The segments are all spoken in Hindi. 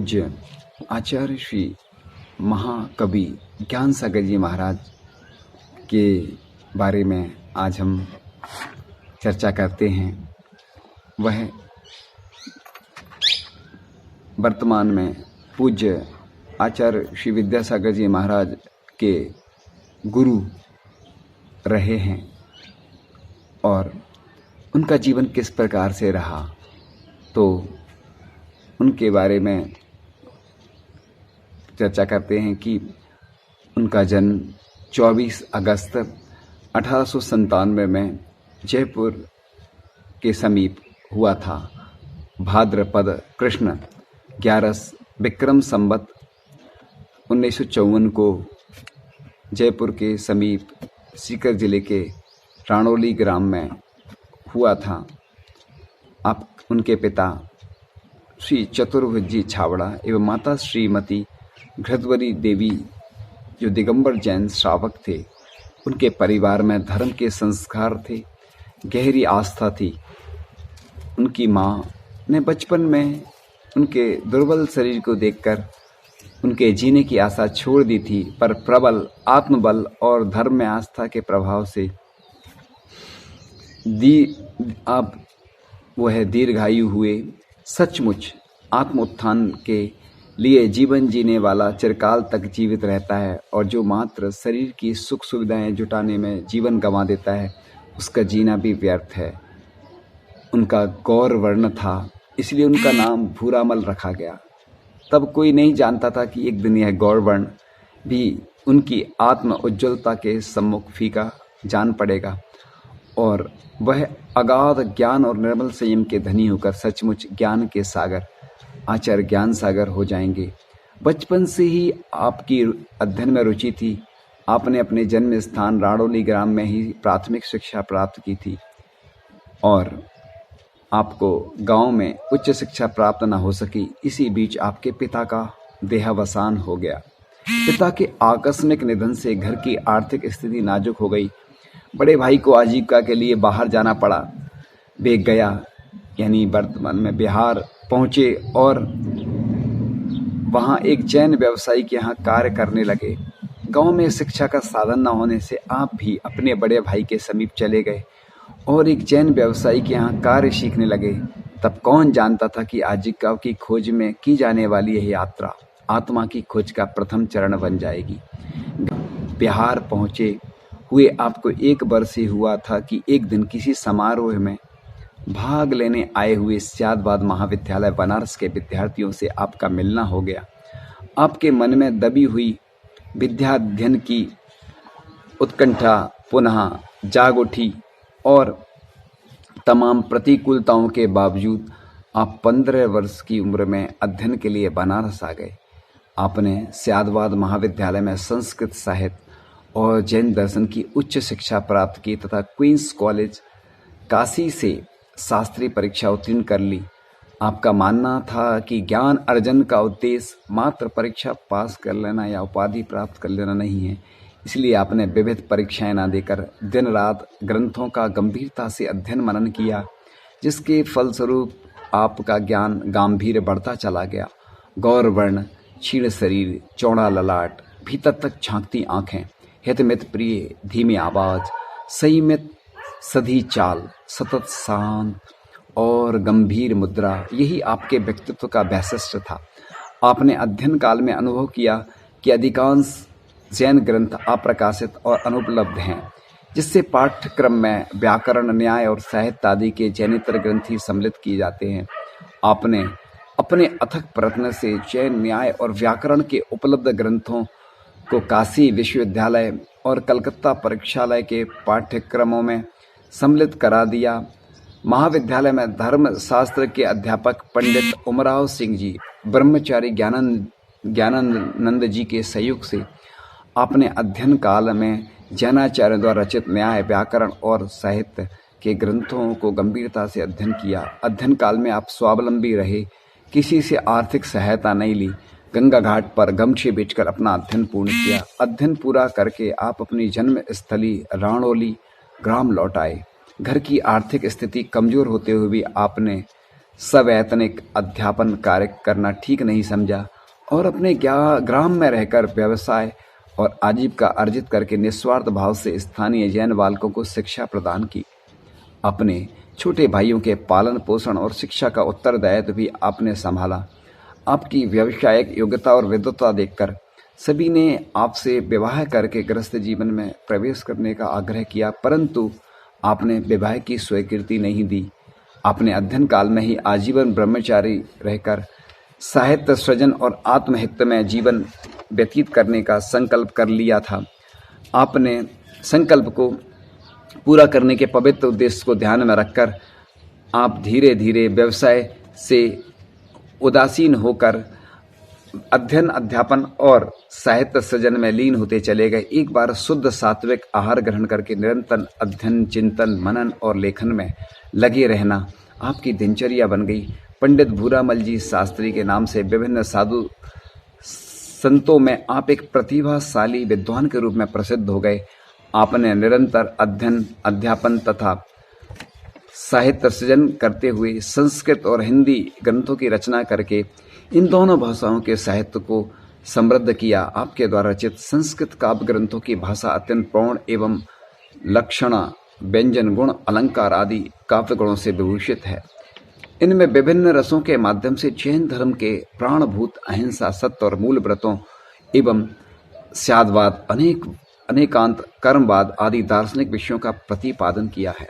पूज्य आचार्य श्री महाकवि ज्ञान सागर जी महाराज के बारे में आज हम चर्चा करते हैं। वह वर्तमान में पूज्य आचार्य श्री विद्यासागर जी महाराज के गुरु रहे हैं और उनका जीवन किस प्रकार से रहा, तो उनके बारे में चर्चा करते हैं कि उनका जन्म 24 अगस्त 1897 में जयपुर के समीप हुआ था। भाद्रपद कृष्ण 11 विक्रम संवत 1954 को जयपुर के समीप सीकर जिले के राणौली ग्राम में हुआ था। उनके पिता श्री चतुर्भुजी छावड़ा एवं माता श्रीमती घृतवरी देवी जो दिगंबर जैन श्रावक थे, उनके परिवार में धर्म के संस्कार थे, गहरी आस्था थी। उनकी माँ ने बचपन में उनके दुर्बल शरीर को देखकर उनके जीने की आशा छोड़ दी थी, पर प्रबल आत्मबल और धर्म में आस्था के प्रभाव से अब वह दीर्घायु हुए। सचमुच आत्मोत्थान के लिए जीवन जीने वाला चिरकाल तक जीवित रहता है, और जो मात्र शरीर की सुख सुविधाएं जुटाने में जीवन गंवा देता है, उसका जीना भी व्यर्थ है। उनका गौर वर्ण था, इसलिए उनका नाम भूरामल रखा गया। तब कोई नहीं जानता था कि एक दिन यह गौर वर्ण भी उनकी आत्म उज्ज्वलता के सम्मुख फीका जान पड़ेगा और वह अगाध ज्ञान और निर्मल संयम के धनी होकर सचमुच ज्ञान के सागर आचार्य ज्ञान सागर हो जाएंगे। बचपन से ही आपकी अध्ययन में रुचि थी। आपने अपने जन्म स्थान राणौली ग्राम में ही प्राथमिक शिक्षा प्राप्त की थी और आपको गांव में उच्च शिक्षा प्राप्त न हो सकी। इसी बीच आपके पिता का देहावसान हो गया। पिता के आकस्मिक निधन से घर की आर्थिक स्थिति नाजुक हो गई। बड़े भाई को आजीविका के लिए बाहर जाना पड़ा। वे गया यानी वर्तमान में बिहार पहुंचे और वहां एक जैन व्यवसायी के यहाँ कार्य करने लगे। गांव में शिक्षा का साधन न होने से आप भी अपने बड़े भाई के समीप चले गए और एक जैन व्यवसायी के यहाँ कार्य सीखने लगे। तब कौन जानता था कि आजीविका की खोज में की जाने वाली यह यात्रा आत्मा की खोज का प्रथम चरण बन जाएगी। बिहार पहुंचे हुए आपको 1 वर्ष ही हुआ था कि एक दिन किसी समारोह में भाग लेने आए हुए स्यादबाद महाविद्यालय बनारस के विद्यार्थियों से आपका मिलना हो गया। आपके मन में दबी हुई विद्याध्ययन की उत्कंठा पुनः जाग उठी और तमाम प्रतिकूलताओं के बावजूद आप 15 वर्ष की उम्र में अध्ययन के लिए बनारस आ गए। आपने स्यादबाद महाविद्यालय में संस्कृत साहित्य और जैन दर्शन की उच्च शिक्षा प्राप्त की तथा क्वींस कॉलेज काशी से शास्त्रीय परीक्षा उत्तीर्ण कर ली। आपका मानना था कि ज्ञान अर्जन का उद्देश्य मात्र परीक्षा पास कर लेना या उपाधि प्राप्त कर लेना नहीं है। इसलिए आपने विविध परीक्षाएं न देकर दिन रात ग्रंथों का गंभीरता से अध्ययन मनन किया, जिसके फलस्वरूप आपका ज्ञान गंभीर बढ़ता चला गया। गौर वर्ण, क्षीण शरीर, चौड़ा ललाट, भीतर तक झांकती आंखें, हितमित प्रिय धीमी आवाज, संयमित सधी चाल, सतत शांत और गंभीर मुद्रा, यही आपके व्यक्तित्व का वैशिष्ट था। आपने अध्ययन काल में अनुभव किया कि अधिकांश जैन ग्रंथ अप्रकाशित और अनुपलब्ध हैं, जिससे पाठ्यक्रम में व्याकरण, न्याय और साहित्य आदि के जैनेतर ग्रंथ ही सम्मिलित किए जाते हैं। आपने अपने अथक प्रयत्न से जैन न्याय और व्याकरण के उपलब्ध ग्रंथों को काशी विश्वविद्यालय और कलकत्ता परीक्षालय के पाठ्यक्रमों में सम्मिलित करा दिया। महाविद्यालय में धर्म शास्त्र के अध्यापक पंडित उमराव सिंह जी, ब्रह्मचारी ज्ञानानंद जी के सहयोग से आपने अध्ययन काल में जैनाचार्यों द्वारा रचित न्याय, व्याकरण और साहित्य के ग्रंथों को गंभीरता से अध्ययन किया। अध्ययन काल में आप स्वावलंबी रहे, किसी से आर्थिक सहायता नहीं ली। गंगा घाट पर गमछे बेचकर अपना अध्ययन पूर्ण किया। अध्ययन पूरा करके आप अपनी जन्म स्थली राणौली ग्राम लौट आए। घर की आर्थिक स्थिति कमजोर होते हुए भी आपने सवैतनिक अध्यापन कार्य करना ठीक नहीं समझा और अपने ग्राम में रहकर व्यवसाय और आजीविका अर्जित करके निस्वार्थ भाव से स्थानीय जैन बालकों को शिक्षा प्रदान की। अपने छोटे भाइयों के पालन पोषण और शिक्षा का उत्तरदायित्व भी आपने संभाला। आपकी व्यावसायिक योग्यता और विद्वता देखकर सभी ने आपसे विवाह करके गृहस्थ जीवन में प्रवेश करने का आग्रह किया, परंतु आपने विवाह की स्वीकृति नहीं दी। आपने अध्ययन काल में ही आजीवन ब्रह्मचारी रहकर साहित्य सृजन और आत्महित में जीवन व्यतीत करने का संकल्प कर लिया था। आपने संकल्प को पूरा करने के पवित्र उद्देश्य को ध्यान में रखकर आप धीरे धीरे व्यवसाय से उदासीन होकर अध्ययन अध्यापन और साहित्य सृजन में लीन होते चले गए। एक बार शुद्ध सात्विक आहार ग्रहण करके निरंतर अध्ययन चिंतन मनन और लेखन में लगे रहना आपकी दिनचर्या बन गई। पंडित भूरामल जी शास्त्री के नाम से विभिन्न साधु संतों में आप एक प्रतिभाशाली विद्वान के रूप में प्रसिद्ध हो गए। आपने निरंतर अध्ययन अध्यापन तथा साहित्य सृजन करते हुए संस्कृत और हिंदी ग्रंथों की रचना करके इन दोनों भाषाओं के साहित्य को समृद्ध किया। आपके द्वारा रचित संस्कृत काव्य ग्रंथों की भाषा अत्यंत प्रौढ़ एवं लक्षणा व्यंजन गुण अलंकार आदि काव्य गुणों से विभूषित है। इनमें विभिन्न रसों के माध्यम से जैन धर्म के प्राणभूत अहिंसा सत्य और मूल व्रतों एवं स्यादवाद अनेकांत कर्मवाद आदि दार्शनिक विषयों का प्रतिपादन किया है।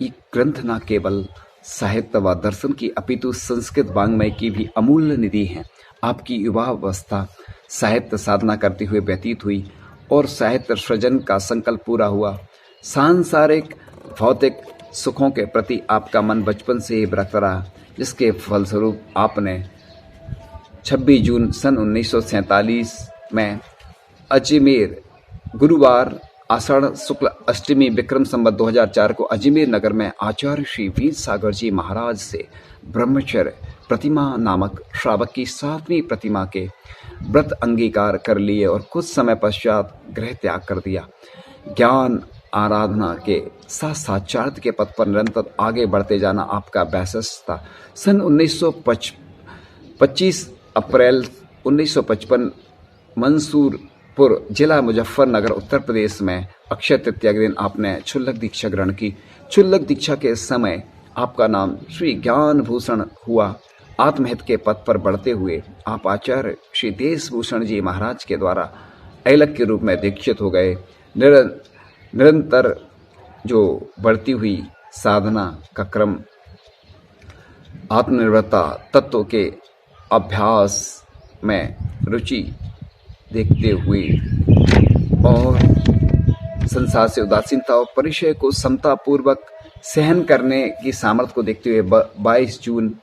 ये ग्रंथ न केवल साहित्य व दर्शन की अपितु संस्कृत वाङ्मय की भी अमूल्य निधि है। आपकी युवावस्था साहित्य साधना करते हुए व्यतीत हुई और साहित्य सृजन का संकल्प पूरा हुआ। सांसारिक भौतिक सुखों के प्रति आपका मन बचपन से ही विरक्त रहा, जिसके फलस्वरूप आपने 26 जून सन 1947 में अजमेर गुरुवार आषाढ़ शुक्ल अष्टमी विक्रम संवत 2004 को अजमेर नगर में आचार्य श्री वीर सागर जी महाराज से ब्रह्मचर्य प्रतिमा नामक श्रावक की 7वीं प्रतिमा के व्रत अंगीकार कर लिए और कुछ समय पश्चात गृह त्याग कर दिया। ज्ञान आराधना के साथ साक्षात के पथ पर निरंतर आगे बढ़ते जाना आपका वैसस था। सन 25 अप्रैल 1955 मंसूरपुर जिला मुजफ्फरनगर उत्तर प्रदेश में अक्षय तृतीया के दिन आपने क्षुल्लक दीक्षा ग्रहण की। क्षुल्लक दीक्षा के समय आपका नाम श्री ज्ञान भूषण हुआ। आत्महित के पथ पर बढ़ते हुए आप आचार्य श्री देशभूषण जी महाराज के द्वारा ऐलक के रूप में दीक्षित हो गए। निरंतर जो बढ़ती हुई साधना का क्रम आत्मनिर्भरता तत्व के अभ्यास में रुचि देखते हुए और संसार से उदासीनता और परिचय को समता पूर्वक सहन करने की सामर्थ्य को देखते हुए 22 जून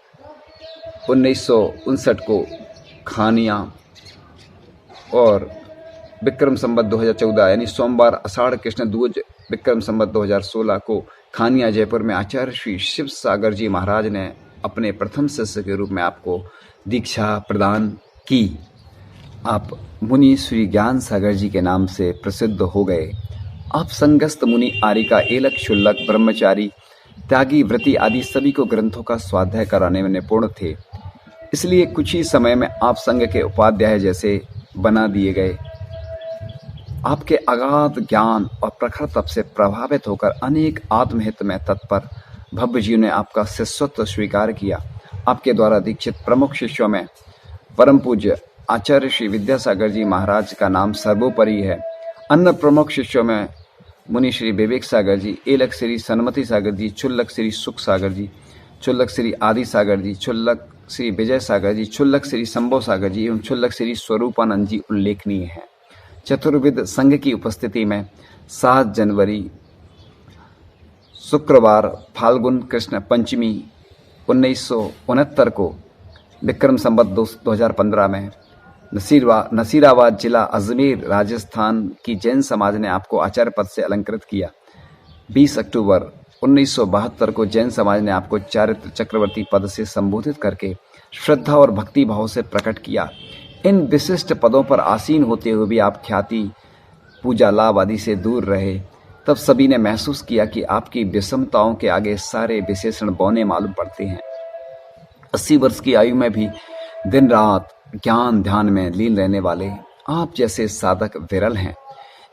1959 को खानिया और विक्रम संवत 2014 यानी सोमवार आषाढ़ कृष्ण दूज विक्रम संवत 2016 को खानिया जयपुर में आचार्य श्री शिव सागर जी महाराज ने अपने प्रथम शिष्य के रूप में आपको दीक्षा प्रदान की। आप मुनि श्री ज्ञान सागर जी के नाम से प्रसिद्ध हो गए। आप संगस्त मुनि आरिका एलक क्षुल्लक ब्रह्मचारी त्यागी व्रति आदि सभी को ग्रंथों का स्वाध्याय कराने में निपुण थे। इसलिए कुछ ही समय में आप संघ के उपाध्याय जैसे बना दिए गए। आपके अगाध ज्ञान और प्रखर तप से प्रभावित होकर अनेक आत्महित में तत्पर भव्य जीव ने आपका शिष्यत्व स्वीकार किया। आपके द्वारा दीक्षित प्रमुख शिष्यों में परम पूज्य आचार्य श्री विद्यासागर जी महाराज का नाम सर्वोपरि है। अन्य प्रमुख शिष्यों में मुनि श्री विवेक सागर जी, एलक श्री सन्मति सागर जी, क्षुल्लक श्री सुख सागर जी, क्षुल्लक श्री आदि सागर जी, क्षुल्लक श्री विजय सागर जी, क्षुल्लक श्री संभव सागर जी एवं क्षुल्लक श्री स्वरूपानंद जी उल्लेखनीय है। चतुर्विद संघ की उपस्थिति में 7 जनवरी शुक्रवार फाल्गुन कृष्ण पंचमी 1969 को विक्रम संवत 2015 में नसीराबाद जिला अजमेर राजस्थान की जैन समाज ने आपको आचार्य पद से अलंकृत किया। 20 अक्टूबर 1972 को जैन समाज ने आपको चारित्र चक्रवर्ती पद से संबोधित करके श्रद्धा और भक्ति भाव से प्रकट किया। इन विशिष्ट पदों पर आसीन होते हुए भी आप ख्याति पूजा लाभ आदि से दूर रहे। तब सभी ने महसूस किया कि आपकी विषमताओं के आगे सारे विशेषण बौने मालूम पड़ते हैं। 80 वर्ष की आयु में भी दिन रात ज्ञान ध्यान में लीन रहने वाले आप जैसे साधक विरल हैं।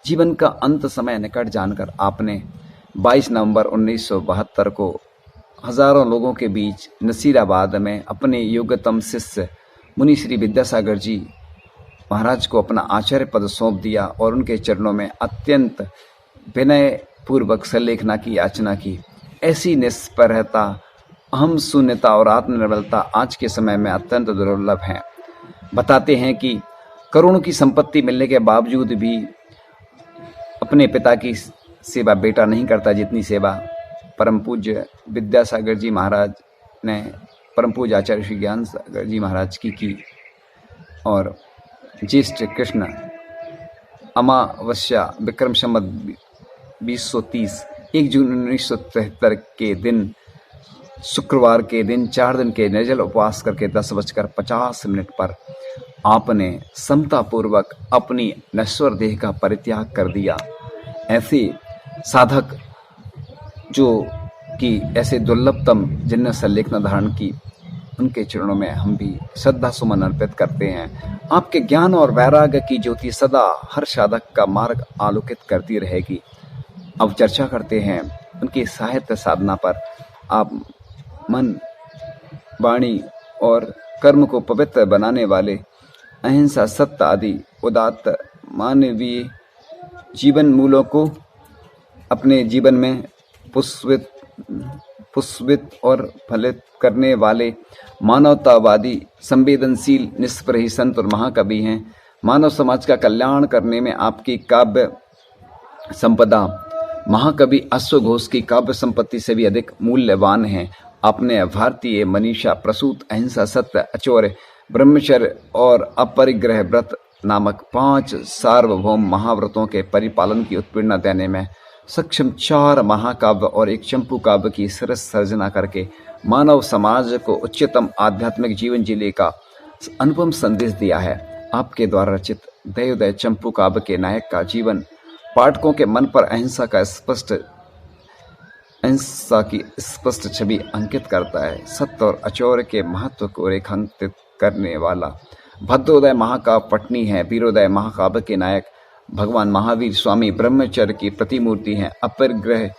जीवन का अंत समय निकट जानकर आपने 22 नवंबर 1972 को हजारों लोगों के बीच नसीराबाद में अपने योग्यतम शिष्य मुनि श्री विद्यासागर जी महाराज को अपना आचार्य पद सौंप दिया और उनके चरणों में अत्यंत विनय पूर्वक संलेखना की याचना की। ऐसी निष्परता, अहम शून्यता और आत्मनिर्भरता आज के समय में अत्यंत दुर्लभ है। बताते हैं कि करोड़ों की संपत्ति मिलने के बावजूद भी अपने पिता की सेवा बेटा नहीं करता जितनी सेवा परम पूज्य विद्यासागर जी महाराज ने परम पूज्य आचार्य श्री ज्ञान सागर जी महाराज की। और ज्येष्ठ कृष्ण अमावस्या विक्रम संवत 2030 1 जून 1973 के दिन शुक्रवार के दिन 4 दिन के निर्जल उपवास करके 10:50 पर आपने समता पूर्वक अपनी नश्वर देह का परित्याग कर दिया। ऐसे साधक जो कि ऐसे दुर्लभतम जिन्हें संलेखना धारण की, उनके चरणों में हम भी श्रद्धा सुमन अर्पित करते हैं। आपके ज्ञान और वैराग्य की ज्योति सदा हर साधक का मार्ग आलोकित करती रहेगी। अब चर्चा करते हैं उनकी साहित्य साधना पर। आप मन, वाणी और कर्म को पवित्र बनाने वाले अहिंसा, सत्य आदि उदात्त मानवीय जीवन मूलों को अपने जीवन में पुष्पित और फलित करने वाले मानवतावादी, संवेदनशील, निष्प्रही संत और महाकवि हैं। मानव समाज का कल्याण करने में आपकी काव्य संपदा महाकवि अश्वघोष की काव्य संपत्ति से भी अधिक मूल्यवान है। आपने भारतीय मनीषा, प्रसूत, अहिंसा, सत्य, अचौर्य, ब्रह्मचर्य और अपरिग्रह व्रत नामक 5 सार्वभौम महाव्रतों के परिपालन की उत्पीड़ना देने में सक्षम 4 महाकाव्य और एक चंपू काव्य की सरस सर्जना करके मानव समाज को उच्चतम आध्यात्मिक जीवन जीने का अनुपम संदेश दिया है। आपके द्वारा रचित दयोदय चंपू काव्य के नायक का जीवन पाठकों के मन पर अहिंसा की स्पष्ट छवि अंकित करता है। सत्य और अचौर्य के महत्व को रेखांकित करने वाला भद्रोदय महाकाव्य पटनी है। वीरोदय महाकाव्य के नायक भगवान महावीर स्वामी ब्रह्मचर्य की प्रतिमूर्ति हैं। अपरिग्रह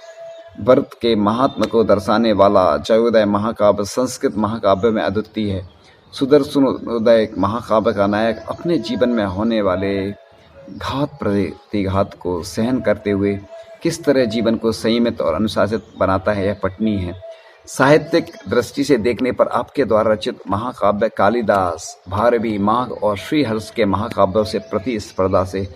व्रत के महात्म को दर्शाने वाला जयोदय महाकाव्य संस्कृत महाकाव्य में अद्वितीय है। सुदर्शनोदय महाकाव्य का नायक अपने जीवन में होने वाले घात प्रतिघात को सहन करते हुए किस तरह जीवन को संयमित और अनुशासित बनाता है, यह पटनी है। साहित्यिक दृष्टि से देखने पर आपके द्वारा रचित महाकाव्य कालिदास, भारवी, माघ और श्रीहर्ष के महाकाव्यों से प्रतिस्पर्धा से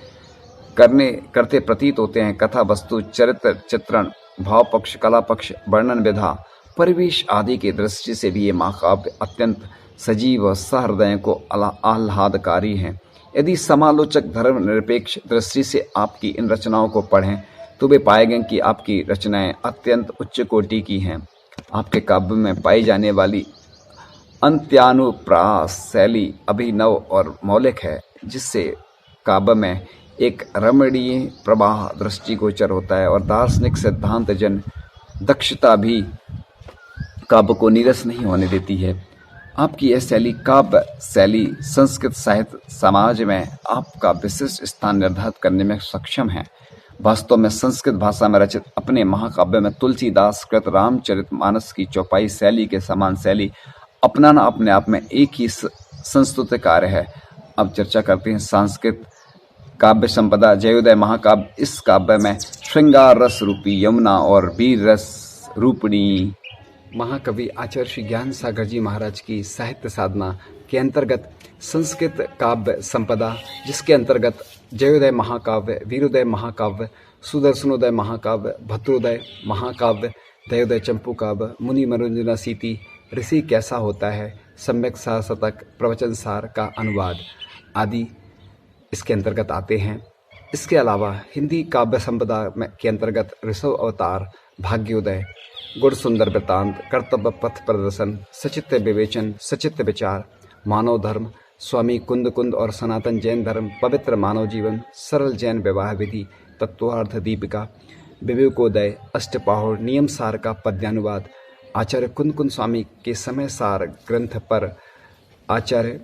करते प्रतीत होते हैं। कथा वस्तु, चरित्र चित्रण, भाव पक्ष, कला पक्ष, वर्णन विधा, परिवेश आदि की दृष्टि से भी ये महाकाव्य अत्यंत सजीव और सहृदय को आह्लादकारी हैं। यदि समालोचक धर्मनिरपेक्ष दृष्टि से आपकी इन रचनाओं को पढ़ें तो वे पाएंगे कि आपकी रचनाएं अत्यंत उच्च कोटि की हैं। आपके काव्य में पाई जाने वाली अंत्यानुप्रास शैली अभिनव और मौलिक है, जिससे काव्य में एक रमणीय प्रवाह दृष्टिगोचर होता है और दार्शनिक सिद्धांत जन दक्षता भी काव्य को नीरस नहीं होने देती है। आपकी यह शैली, काव्य शैली, संस्कृत साहित्य समाज में आपका विशिष्ट स्थान निर्धारित करने में सक्षम है। वास्तव में संस्कृत भाषा में रचित अपने महाकाव्य में तुलसीदास कृत रामचरितमानस की चौपाई शैली के समान शैली अपनाना अपने आप में एक ही संस्तुत्य कार्य है। अब चर्चा करते हैं संस्कृत काव्य संपदा जयोदय महाकाव्य। इस काव्य में श्रृंगार रस रूपी यमुना और वीर रस रूपणी महाकवि आचार्य श्री ज्ञान सागर जी महाराज की साहित्य साधना के अंतर्गत संस्कृत काव्य संपदा, जिसके अंतर्गत जयोदय महाकाव्य, वीरोदय महाकाव्य, सुदर्शनोदय महाकाव्य, भद्रोदय महाकाव्य, दयोदय चंपू काव्य, मुनि मनोरंजना सीति, ऋषि कैसा होता है, सम्यक सार शतक, प्रवचन सार का अनुवाद आदि इसके अंतर्गत आते हैं। इसके अलावा हिंदी काव्य संपदा के अंतर्गत ऋषभ अवतार, भाग्योदय, गुण सुंदर वृतांत, कर्तव्य पथ प्रदर्शन, सचित्र विवेचन, सचित्र विचार, मानव धर्म, स्वामी कुंद कुंद और सनातन जैन धर्म, पवित्र मानव जीवन, सरल जैन विवाह विधि, तत्वार्थ दीपिका, विवेकोदय, अष्टपाहुर, नियम सार का पद्यानुवाद, आचार्य कुंद स्वामी के समय सार ग्रंथ पर आचार्य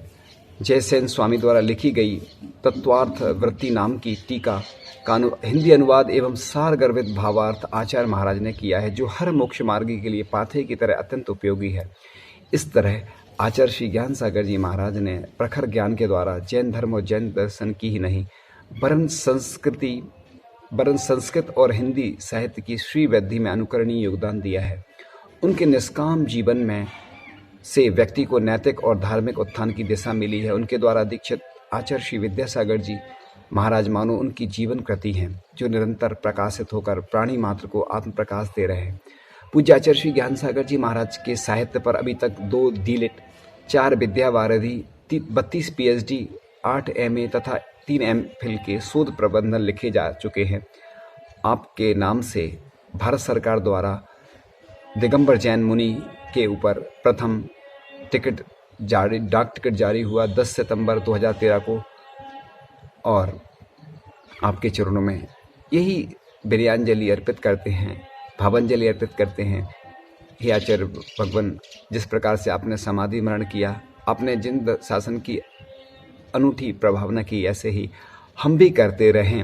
जयसेन स्वामी द्वारा लिखी गई तत्वार्थ वृत्ति नाम की टीका का हिंदी अनुवाद एवं सार गर्भित भावार्थ आचार्य महाराज ने किया है, जो हर मोक्ष मार्गी के लिए पाथे की तरह अत्यंत उपयोगी है। इस तरह आचार्य श्री ज्ञान सागर जी महाराज ने प्रखर ज्ञान के द्वारा जैन धर्म और जैन दर्शन की ही नहीं वरन संस्कृत और हिंदी साहित्य की श्रीवृद्धि में अनुकरणीय योगदान दिया है। उनके निष्काम जीवन में से व्यक्ति को नैतिक और धार्मिक उत्थान की दिशा मिली है। उनके द्वारा दीक्षित आचार्य श्री विद्यासागर जी महाराज मानो उनकी जीवन कृति हैं, जो निरंतर प्रकाशित होकर प्राणी मात्र को आत्म प्रकाश दे रहे हैं। पूज्य आचार्य श्री ज्ञान सागर जी महाराज के साहित्य पर अभी तक 2 डीलिट, 4 विद्यावारिधि, 32 PhD, 8 MA तथा 3 MPhil के शोध प्रबंधन लिखे जा चुके हैं। आपके नाम से भारत सरकार द्वारा दिगंबर जैन मुनि के ऊपर प्रथम डाक टिकट जारी हुआ 10 सितंबर 2013 को, और आपके चरणों में यही बिरयांजलि अर्पित करते हैं, भावांजलि अर्पित करते हैं। हे आचार्य भगवान, जिस प्रकार से आपने समाधि मरण किया, आपने जिन शासन की अनूठी प्रभावना की, ऐसे ही हम भी करते रहें।